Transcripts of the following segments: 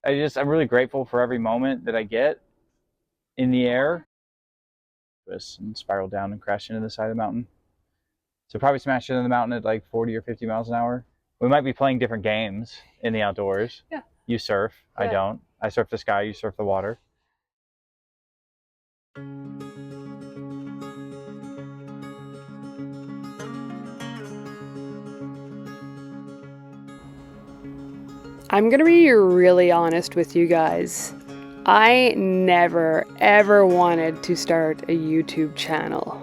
I'm really grateful for every moment that I get in the air. And spiral down and crash into the side of the mountain. So probably smash into the mountain at like 40 or 50 miles an hour. We might be playing different games in the outdoors. Yeah. You surf, I don't. I surf the sky, you surf the water. I'm gonna be really honest with you guys. I never ever wanted to start a YouTube channel.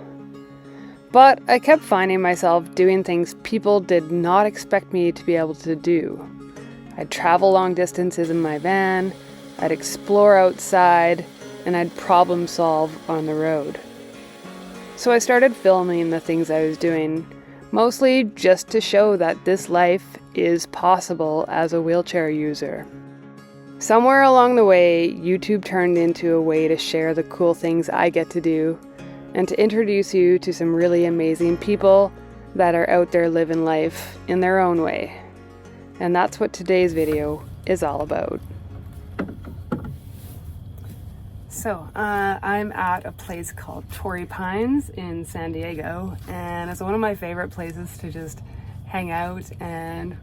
But I kept finding myself doing things people did not expect me to be able to do. I'd travel long distances in my van, I'd explore outside, and I'd problem solve on the road. So I started filming the things I was doing, mostly just to show that this life is possible as a wheelchair user. Somewhere along the way, YouTube turned into a way to share the cool things I get to do and to introduce you to some really amazing people that are out there living life in their own way. And that's what today's video is all about. So, I'm at a place called Torrey Pines in San Diego, and it's one of my favorite places to just hang out and,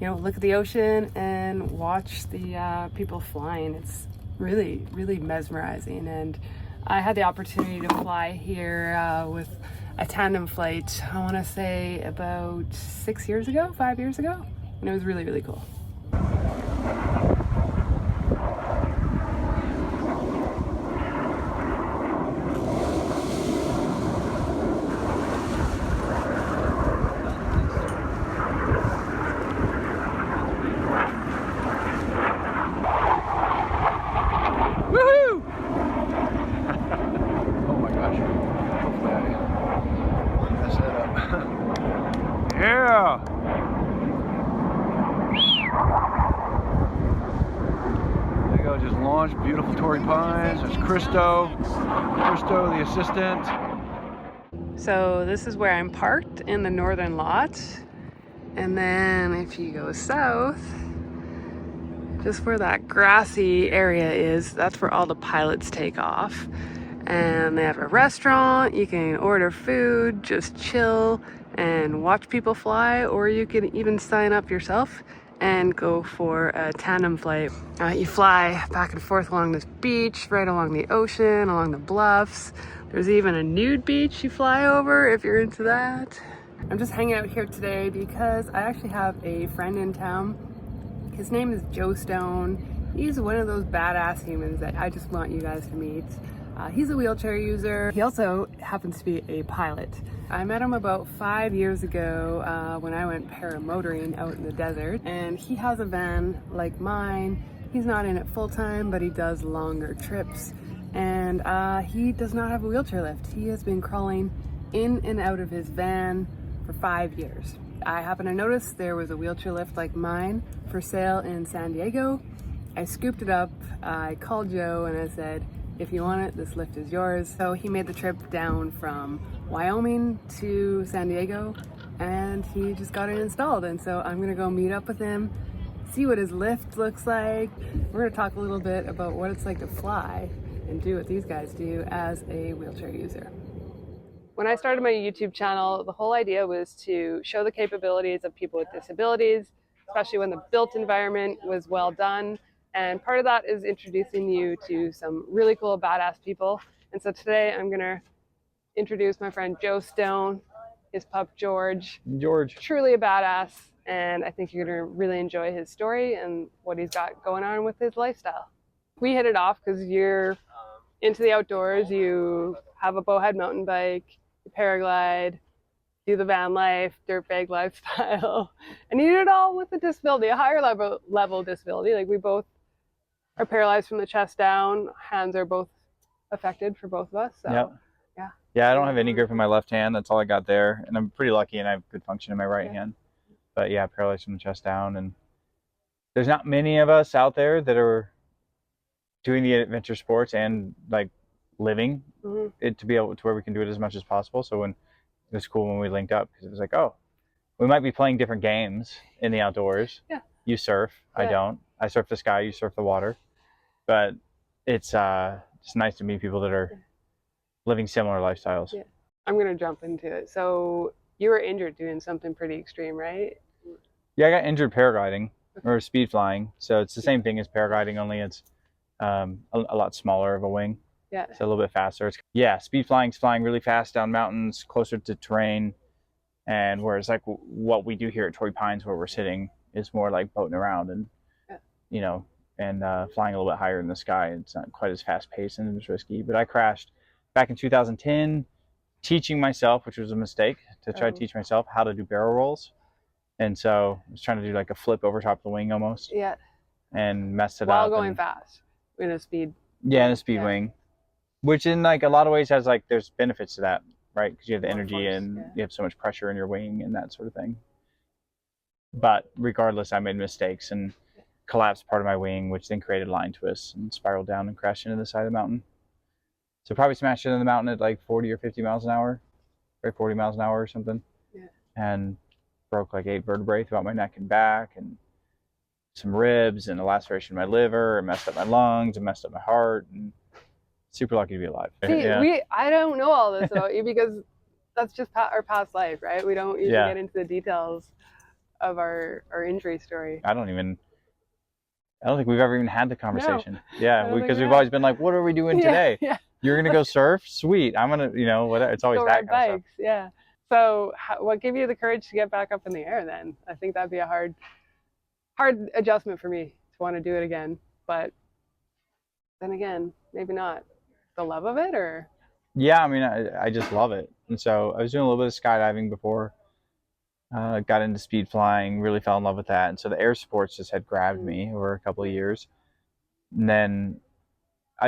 look at the ocean and watch the people flying. It's really, really mesmerizing, and I had the opportunity to fly here with a tandem flight, I want to say about 5 years ago, and it was really, really cool. Yeah! There you go, just launched. Beautiful Torrey Pines. There's Christo, the assistant. So this is where I'm parked in the northern lot. And then if you go south, just where that grassy area is, that's where all the pilots take off. And they have a restaurant, you can order food, just chill and watch people fly, or you can even sign up yourself and go for a tandem flight. You fly back and forth along this beach, right along the ocean, along the bluffs. There's even a nude beach you fly over if you're into that. I'm just hanging out here today because I actually have a friend in town. His name is Joe Stone. He's one of those badass humans that I just want you guys to meet. He's a wheelchair user. He also happens to be a pilot. I met him about 5 years ago when I went paramotoring out in the desert, and he has a van like mine. He's not in it full time, but he does longer trips, and he does not have a wheelchair lift. He has been crawling in and out of his van for 5 years. I happened to notice there was a wheelchair lift like mine for sale in San Diego. I scooped it up, I called Joe and I said, if you want it, this lift is yours. So he made the trip down from Wyoming to San Diego and he just got it installed. And so I'm gonna go meet up with him, see what his lift looks like. We're gonna talk a little bit about what it's like to fly and do what these guys do as a wheelchair user. When I started my YouTube channel, the whole idea was to show the capabilities of people with disabilities, especially when the built environment was well done. And part of that is introducing you to some really cool, badass people. And so today I'm gonna introduce my friend Joe Stone, his pup George. Truly a badass, and I think you're gonna really enjoy his story and what he's got going on with his lifestyle. We hit it off because you're into the outdoors, you have a bowhead mountain bike, you paraglide, do the van life, dirtbag lifestyle, and you do it all with a disability, a higher level disability. Like, we both are paralyzed from the chest down. Hands are both affected for both of us. So, yep. Yeah, I don't have any grip in my left hand. That's all I got there. And I'm pretty lucky and I have good function in my right hand. But yeah, paralyzed from the chest down. And there's not many of us out there that are doing the adventure sports and like living it to be able to where we can do it as much as possible. So when it was cool when we linked up, because it was like, oh, we might be playing different games in the outdoors. Yeah. You surf. I Yeah. don't. I surf the sky. You surf the water. But it's just nice to meet people that are living similar lifestyles. Yeah. I'm gonna jump into it. So you were injured doing something pretty extreme, right? Yeah, I got injured paragliding or speed flying. So it's the same thing as paragliding, only it's a lot smaller of a wing. Yeah. It's a little bit faster. Yeah, speed flying's flying really fast down mountains, closer to terrain. And whereas like what we do here at Torrey Pines, where we're sitting, is more like boating around and, you know, and flying a little bit higher in the sky. It's not quite as fast paced and it's risky. But I crashed back in 2010, teaching myself, which was a mistake, to try to teach myself how to do barrel rolls. And so I was trying to do like a flip over top of the wing almost. Yeah. And messed it While up. going fast in a speed. Yeah, in a speed wing, which in like a lot of ways has like there's benefits to that, right? Because you have the energy and you have so much pressure in your wing and that sort of thing. But regardless, I made mistakes and collapsed part of my wing, which then created line twists and spiraled down and crashed into the side of the mountain. So probably smashed into the mountain at like 40 or 50 miles an hour, or 40 miles an hour or something. Yeah. And broke like 8 vertebrae throughout my neck and back, and some ribs and a laceration in my liver, and messed up my lungs and messed up my heart, and super lucky to be alive. See, I don't know all this about you because that's just our past life, right? We don't usually get into the details of our injury story. I don't think we've ever even had the conversation. No, yeah, because we've always been like, what are we doing today? Yeah. You're gonna go surf? Sweet. I'm gonna, whatever. It's always that kind of stuff. Yeah. So what gave you the courage to get back up in the air then? I think that'd be a hard adjustment for me to want to do it again. But then again, maybe not. The love of it, or? Yeah, I mean, I just love it. And so I was doing a little bit of skydiving before. Got into speed flying, really fell in love with that. And so the air sports just had grabbed me over a couple of years. And then,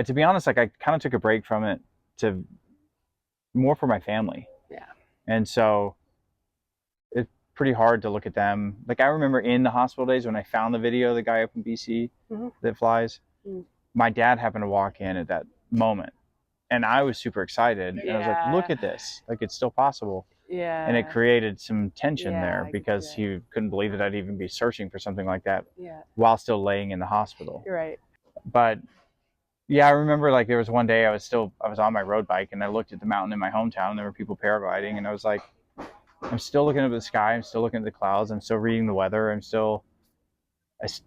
to be honest, like I kind of took a break from it to more for my family. Yeah. And so it's pretty hard to look at them. Like I remember in the hospital days when I found the video of the guy up in BC that flies, my dad happened to walk in at that moment. And I was super excited. And I was like, look at this. Like it's still possible. Yeah. And it created some tension there because he couldn't believe that I'd even be searching for something like that while still laying in the hospital. You're right. But yeah, I remember like there was one day I was on my road bike and I looked at the mountain in my hometown and there were people paragliding and I was like, I'm still looking up at the sky. I'm still looking at the clouds. I'm still reading the weather.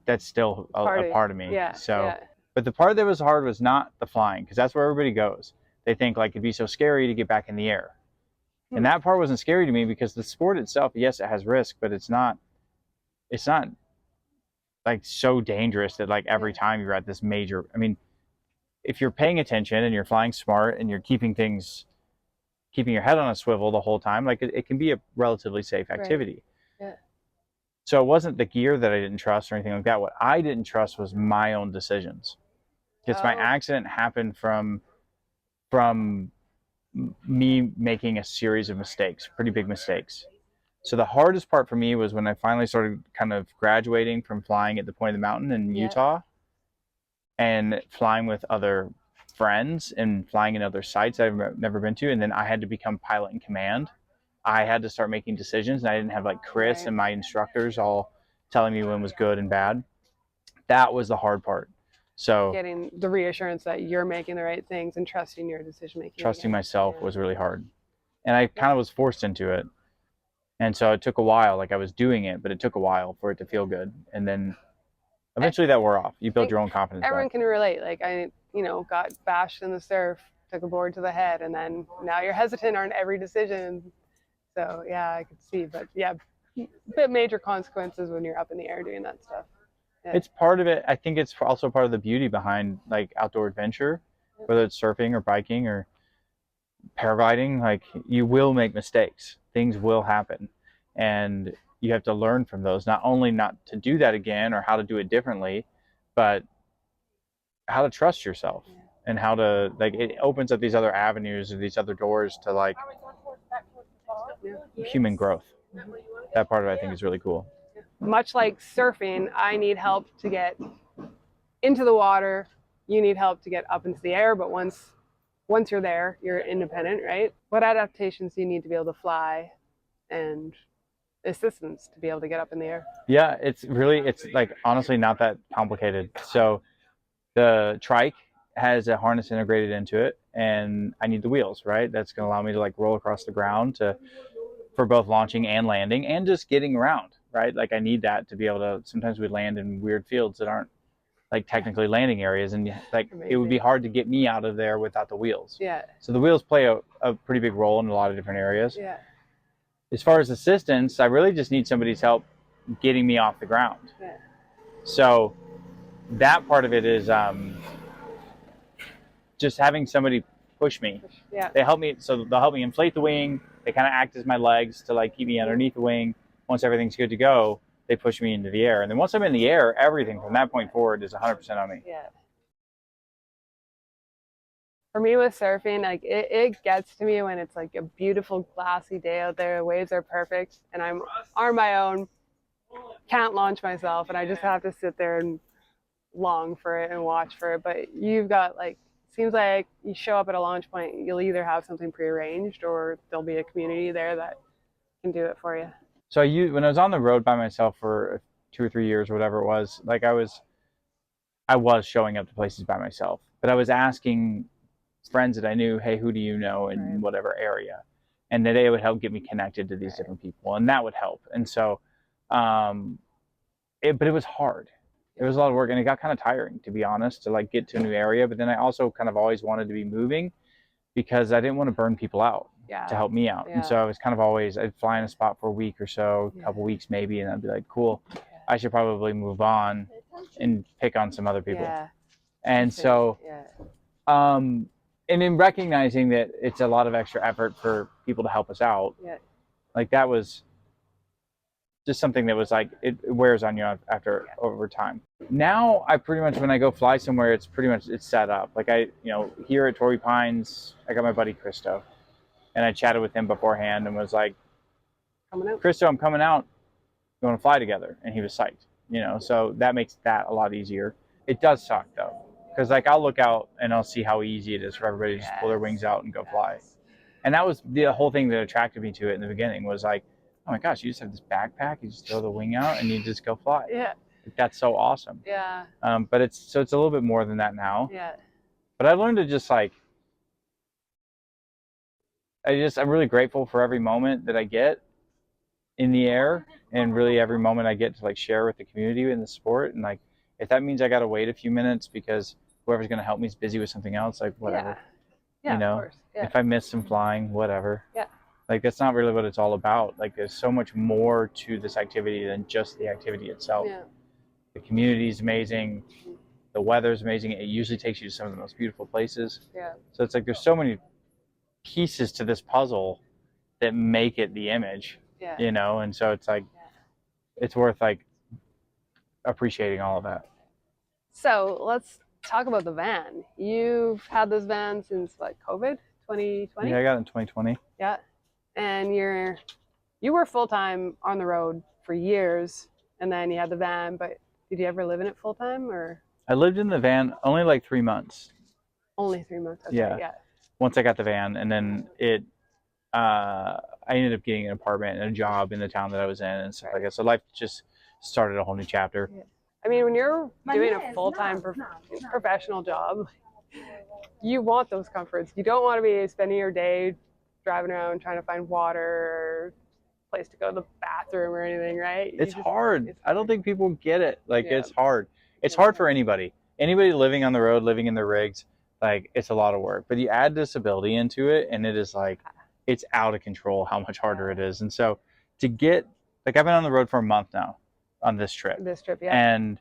That's still a part of me. Yeah. So, but the part that was hard was not the flying, because that's where everybody goes. They think like it'd be so scary to get back in the air. And that part wasn't scary to me because the sport itself, yes, it has risk, but it's not like so dangerous that like every time you're at this major, I mean, if you're paying attention and you're flying smart and you're keeping your head on a swivel the whole time, like it can be a relatively safe activity. Right. Yeah. So it wasn't the gear that I didn't trust or anything like that. What I didn't trust was my own decisions. Because my accident happened from me making a series of mistakes, pretty big mistakes. So the hardest part for me was when I finally started kind of graduating from flying at the point of the mountain in Utah and flying with other friends and flying in other sites I've never been to. And then I had to become pilot in command. I had to start making decisions and I didn't have like Chris and my instructors all telling me when was good and bad. That was the hard part. So getting the reassurance that you're making the right things and trusting your decision making. Trusting myself was really hard. And I kind of was forced into it. And so it took a while, like I was doing it, but it took a while for it to feel good. And then eventually that wore off. You build your own confidence. Everyone can relate. Like I, got bashed in the surf, took a board to the head, and then now you're hesitant on every decision. So yeah, I could see, but yeah, a bit major consequences when you're up in the air doing that stuff. Yeah. It's part of it. I think it's also part of the beauty behind like outdoor adventure, whether it's surfing or biking or paragliding. Like you will make mistakes. Things will happen. And you have to learn from those, not only not to do that again or how to do it differently, but how to trust yourself and how to, like, it opens up these other avenues or these other doors to like human growth. That part of it I think is really cool. Much like surfing, I need help to get into the water. You need help to get up into the air, but once you're there, you're independent, right? What adaptations do you need to be able to fly and assistance to be able to get up in the air. Yeah, it's like honestly not that complicated. So the trike has a harness integrated into it, and I need the wheels, right? That's going to allow me to like roll across the ground for both launching and landing and just getting around, right? Like I need that to be able to. Sometimes we land in weird fields that aren't like technically landing areas, and like it would be hard to get me out of there without the wheels. Yeah. So the wheels play a pretty big role in a lot of different areas. Yeah. As far as assistance, I really just need somebody's help getting me off the ground. Yeah. So that part of it is just having somebody push me. Yeah. They help me, so they'll help me inflate the wing. They kind of act as my legs to like keep me underneath the wing. Once everything's good to go, they push me into the air. And then once I'm in the air, everything from that point forward is 100% on me. Yeah. For me with surfing, like it gets to me when it's like a beautiful glassy day out there, the waves are perfect, and I'm on my own, can't launch myself, and I just have to sit there and long for it and watch for it. But you've got like, seems like you show up at a launch point, you'll either have something prearranged or there'll be a community there that can do it for you. So when I was on the road by myself for 2 or 3 years or whatever it was, like I was showing up to places by myself, but I was asking friends that I knew, hey, who do you know in whatever area? And that they would help get me connected to these different people, and that would help. And so, but it was hard. It was a lot of work, and it got kind of tiring, to be honest, to like get to a new area. But then I also kind of always wanted to be moving because I didn't want to burn people out to help me out. And so I was kind of always, I'd fly in a spot for a week or so, a couple weeks maybe, and I'd be like, cool, I should probably move on and pick on some other people. And so, and in recognizing that it's a lot of extra effort for people to help us out, like that was just something that was like, it wears on you over time. Now I pretty much, when I go fly somewhere, it's set up. Like here at Torrey Pines, I got my buddy Christo, and I chatted with him beforehand and was like, Christo, I'm coming out. You want to fly together? And he was psyched, so that makes that a lot easier. It does suck though, because like I'll look out and I'll see how easy it is for everybody to just pull their wings out and go fly. And that was the whole thing that attracted me to it in the beginning, was like, oh my gosh, you just have this backpack, you just throw the wing out and you just go fly. Yeah. Like, that's so awesome. Yeah. But it's a little bit more than that now. Yeah. But I learned to just like, I'm really grateful for every moment that I get in the air, and really every moment I get to like share with the community in the sport. And like, if that means I got to wait a few minutes because whoever's going to help me is busy with something else, like whatever. Yeah. Of course. Yeah. If I miss some flying, whatever. Yeah. Like, that's not really what it's all about. Like, there's so much more to this activity than just the activity itself. Yeah. The community is amazing. The weather's amazing. It usually takes you to some of the most beautiful places. Yeah. So it's like there's so many pieces to this puzzle that make it the image. Yeah. And so it's like, it's worth like appreciating all of that. So let's talk about the van. You've had this van since like COVID 2020? Yeah, I got it in 2020. Yeah. And you were full-time on the road for years, and then you had the van, but did you ever live in it full-time, or? I lived in the van only like 3 months. Only 3 months? Okay, yeah. Once I got the van, and then I ended up getting an apartment and a job in the town that I was in and stuff like that. So life just started a whole new chapter. Yeah. I mean, when you're doing a full-time professional job, you want those comforts. You don't want to be spending your day driving around trying to find water or place to go to the bathroom or anything, right? It's hard. I don't think people get it. Like, it's hard. It's Yeah. hard for anybody. Anybody living on the road, living in the rigs, like, it's a lot of work. But you add disability into it, and it is like, it's out of control how much harder it is. And so to get, like, I've been on the road for a month now on this trip. Yeah. And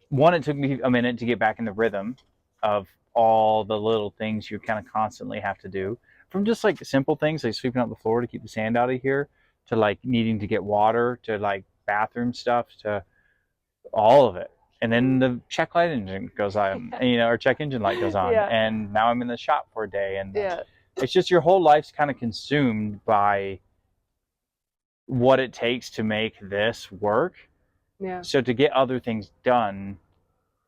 one, it took me a minute to get back in the rhythm of all the little things you kind of constantly have to do. From just like simple things like sweeping up the floor to keep the sand out of here, to like needing to get water, to like bathroom stuff, to all of it. And then the check light engine goes on, or check engine light goes on. Yeah. And now I'm in the shop for a day. And Yeah. it's just your whole life's kind of consumed by what it takes to make this work. Yeah. So to get other things done,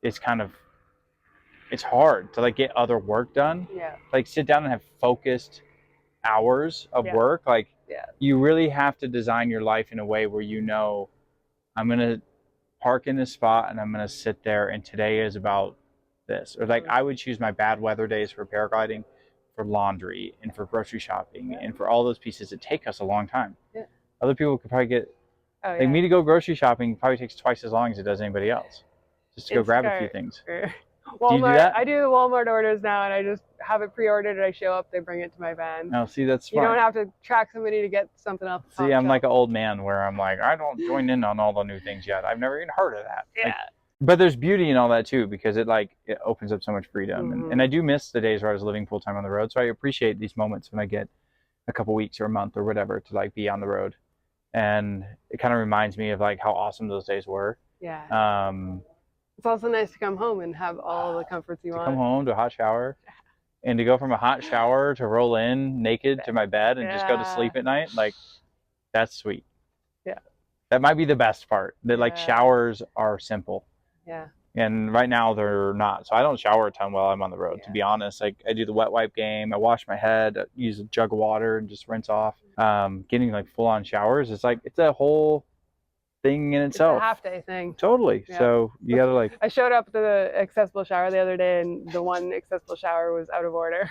it's hard to like get other work done. Yeah. Like sit down and have focused hours of work. Like Yeah. You really have to design your life in a way where you know, I'm going to park in this spot and I'm going to sit there, and today is about this. Or like I would choose my bad weather days for paragliding, for laundry, and for grocery shopping, and for all those pieces that take us a long time. Yeah. Other people could probably get, Oh, like yeah. me to go grocery shopping probably takes twice as long as it does anybody else. Just to go grab a few things. Walmart, Do you do that? I do the Walmart orders now, and I just have it pre-ordered, and I show up, they bring it to my van. Oh, see, that's You fine. don't have to track somebody to get something off the top See, I'm shelf. like an old man where I'm like, I don't join in on all the new things yet. I've never even heard of that. Yeah. Like, but there's beauty in all that too, because it opens up so much freedom. And I do miss the days where I was living full time on the road. So I appreciate these moments when I get a couple weeks or a month or whatever to like be on the road. And it kind of reminds me of like how awesome those days were. Yeah. It's also nice to come home and have all the comforts you want. To come home to a hot shower, and to go from a hot shower to roll in naked to my bed and just go to sleep at night, like that's sweet. Yeah. That might be the best part. That like showers are simple. Yeah. And right now they're not. So I don't shower a ton while I'm on the road, to be honest. Like I do the wet wipe game, I wash my head, I use a jug of water and just rinse off. Getting like full on showers, it's a whole thing in itself. It's a half day thing. Totally. Yeah. So you gotta like. I showed up at the accessible shower the other day, and the one accessible shower was out of order.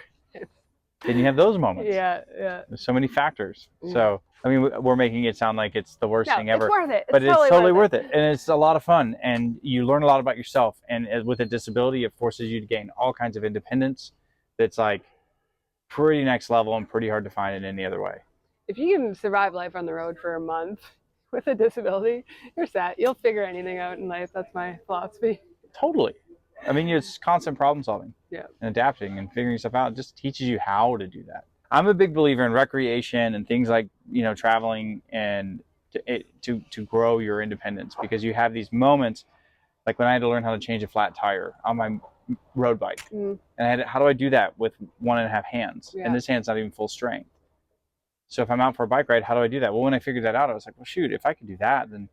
Then you have those moments. Yeah. There's so many factors. So I mean, we're making it sound like it's the worst thing ever. It's worth it. But it's totally worth it, and it's a lot of fun, and you learn a lot about yourself. And with a disability, it forces you to gain all kinds of independence. That's like pretty next level and pretty hard to find in any other way. If you can survive life on the road for a month with a disability, you're set. You'll figure anything out in life. That's my philosophy. Totally. I mean, it's constant problem solving, and adapting and figuring stuff out. It just teaches you how to do that. I'm a big believer in recreation and things like, traveling and to grow your independence, because you have these moments, like when I had to learn how to change a flat tire on my road bike. And how do I do that with 1.5 hands? And this hand's not even full strength. So if I'm out for a bike ride, how do I do that? Well, when I figured that out, I was like, well, shoot, if I could do that, then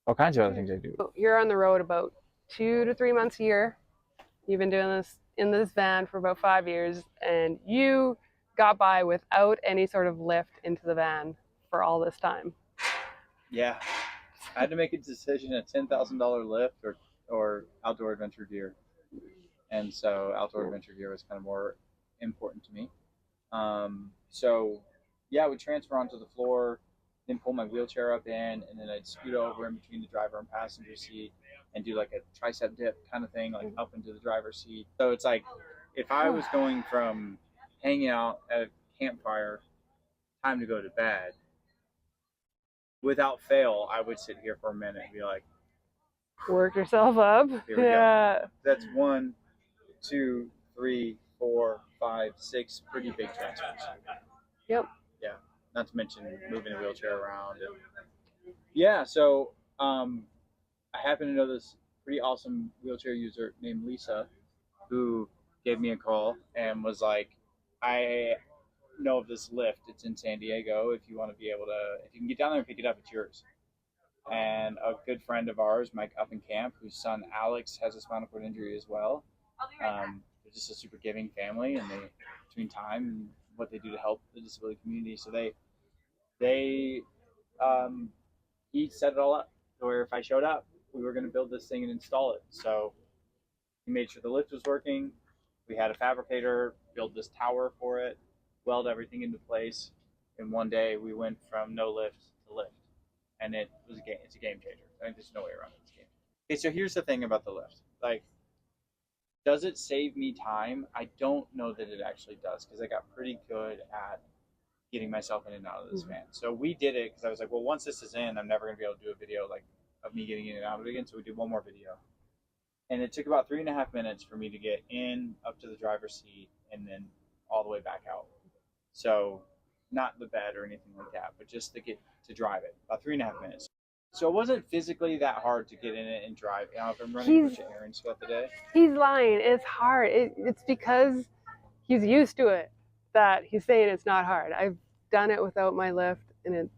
all kinds of other things I do. You're on the road about 2 to 3 months a year. You've been doing this in this van for about 5 years, and you got by without any sort of lift into the van for all this time. Yeah. I had to make a decision, a $10,000 lift or outdoor adventure gear. And so outdoor adventure gear was kind of more important to me. So yeah, I would transfer onto the floor, then pull my wheelchair up in, and then I'd scoot over in between the driver and passenger seat and do like a tricep dip kind of thing, like up into the driver's seat. So it's like, if I was going from hanging out at a campfire, time to go to bed, without fail, I would sit here for a minute and be like, work yourself up. Here we go. That's 1, 2, 3, 4, 5, 6 pretty big transfers. Yep. Yeah. Not to mention moving the wheelchair around. And yeah. So I happen to know this pretty awesome wheelchair user named Lisa, who gave me a call and was like, I know of this lift. It's in San Diego. If you want to be able to, if you can get down there and pick it up, it's yours. And a good friend of ours, Mike up in camp, whose son Alex has a spinal cord injury as well. They're just a super giving family, and they, between time and what they do to help the disability community. So he set it all up to where if I showed up, we were going to build this thing and install it. So he made sure the lift was working. We had a fabricator build this tower for it, weld everything into place. And one day we went from no lift to lift. And it was a game. It's a game changer. I think there's no way around this game. Okay, so here's the thing about the lift. Like, does it save me time? I don't know that it actually does, because I got pretty good at getting myself in and out of this van. So we did it because I was like, well, once this is in, I'm never going to be able to do a video like of me getting in and out of it again. So we did one more video. And it took about 3.5 minutes for me to get in, up to the driver's seat, and then all the way back out. So not the bed or anything like that, but just to get to drive it, about 3.5 minutes. So it wasn't physically that hard to get in it and drive. You know, if I'm running a bunch of errands throughout the day. He's lying. It's hard. It's because he's used to it that he's saying it's not hard. I've done it without my lift, and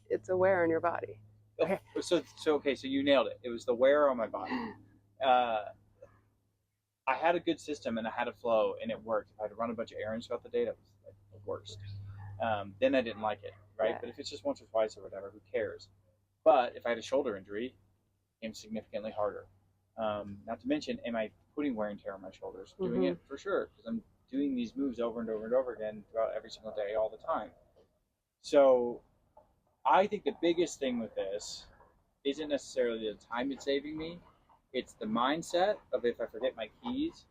it's a wear on your body. Okay. So you nailed it. It was the wear on my body. I had a good system and I had a flow and it worked. If I had to run a bunch of errands throughout the day, that was like the worst. then I didn't like it, right? Yeah. But if it's just once or twice or whatever, who cares? But if I had a shoulder injury, it became significantly harder. Not to mention, am I putting wear and tear on my shoulders? Doing it for sure, because I'm doing these moves over and over and over again throughout every single day, all the time. So I think the biggest thing with this isn't necessarily the time it's saving me. It's the mindset of if I forget my keys,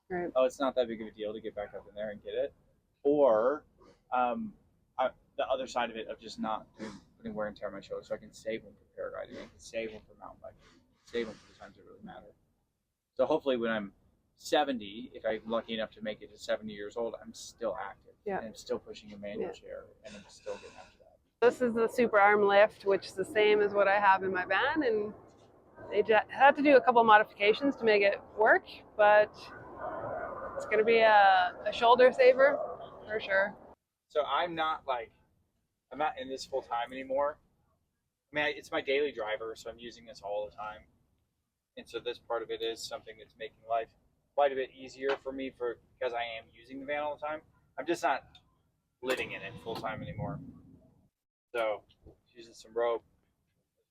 Right. oh, it's not that big of a deal to get back up in there and get it. Or the other side of it of just not putting wear and tear on my shoulders, so I can save them for paragliding, I can save them for mountain biking, save them for the times that really matter. So hopefully when I'm 70, if I'm lucky enough to make it to 70 years old, I'm still active. Yeah. And I'm still pushing a manual chair, and I'm still getting after that. This is the super arm lift, which is the same as what I have in my van, and they had to do a couple modifications to make it work, but it's going to be a shoulder saver for sure. So I'm not in this full time anymore. I mean, it's my daily driver, so I'm using this all the time. And so this part of it is something that's making life quite a bit easier for me because I am using the van all the time. I'm just not living in it full time anymore. So using some rope,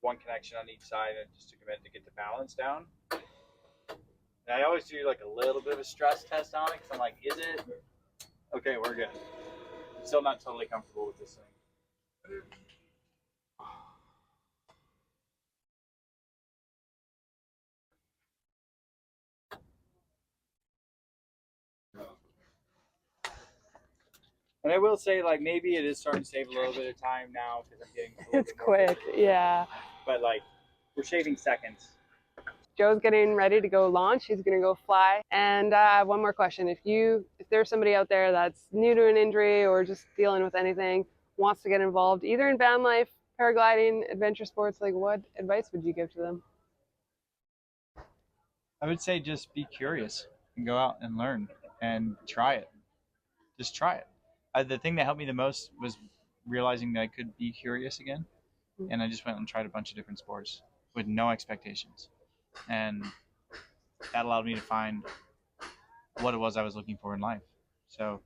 one connection on each side, and just took a minute to get the balance down. And I always do like a little bit of a stress test on it because I'm like, is it? Okay, we're good. I'm still not totally comfortable with this thing. And I will say, like, maybe it is starting to save a little bit of time now because I'm getting a little It's bit more quick, yeah. But like, we're shaving seconds. Joe's getting ready to go launch. He's going to go fly. And one more question. If there's somebody out there that's new to an injury or just dealing with anything, wants to get involved either in van life, paragliding, adventure sports, like what advice would you give to them? I would say just be curious and go out and learn and try it. Just try it. The thing that helped me the most was realizing that I could be curious again. And I just went and tried a bunch of different sports with no expectations. And that allowed me to find what it was I was looking for in life. So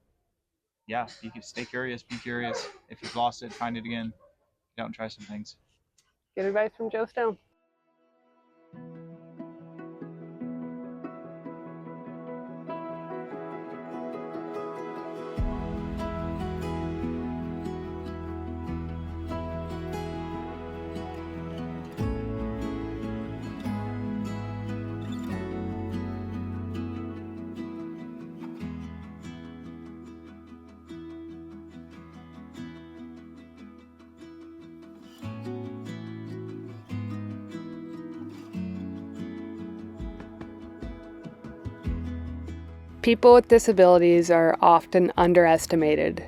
yeah, stay curious, be curious. If you've lost it, find it again. Get out and try some things. Good advice from Joe Stone. People with disabilities are often underestimated,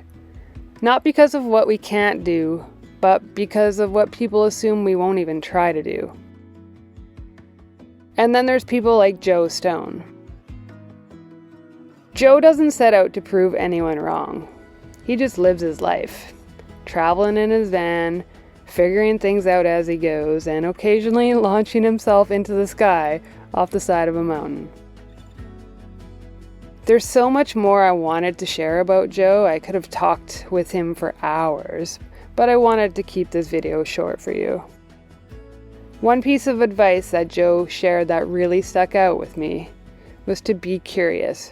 not because of what we can't do, but because of what people assume we won't even try to do. And then there's people like Joe Stone. Joe doesn't set out to prove anyone wrong. He just lives his life, traveling in his van, figuring things out as he goes, and occasionally launching himself into the sky off the side of a mountain. There's so much more I wanted to share about Joe. I could have talked with him for hours, but I wanted to keep this video short for you. One piece of advice that Joe shared that really stuck out with me was to be curious.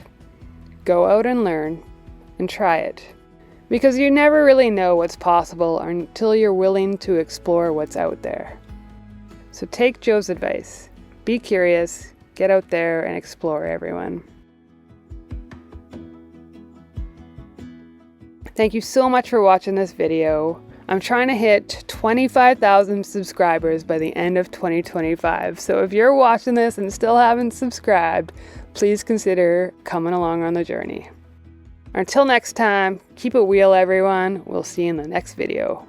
Go out and learn and try it. Because you never really know what's possible until you're willing to explore what's out there. So take Joe's advice. Be curious, get out there and explore, everyone. Thank you so much for watching this video. I'm trying to hit 25,000 subscribers by the end of 2025. So if you're watching this and still haven't subscribed, please consider coming along on the journey. Until next time, keep it wheel, everyone. We'll see you in the next video.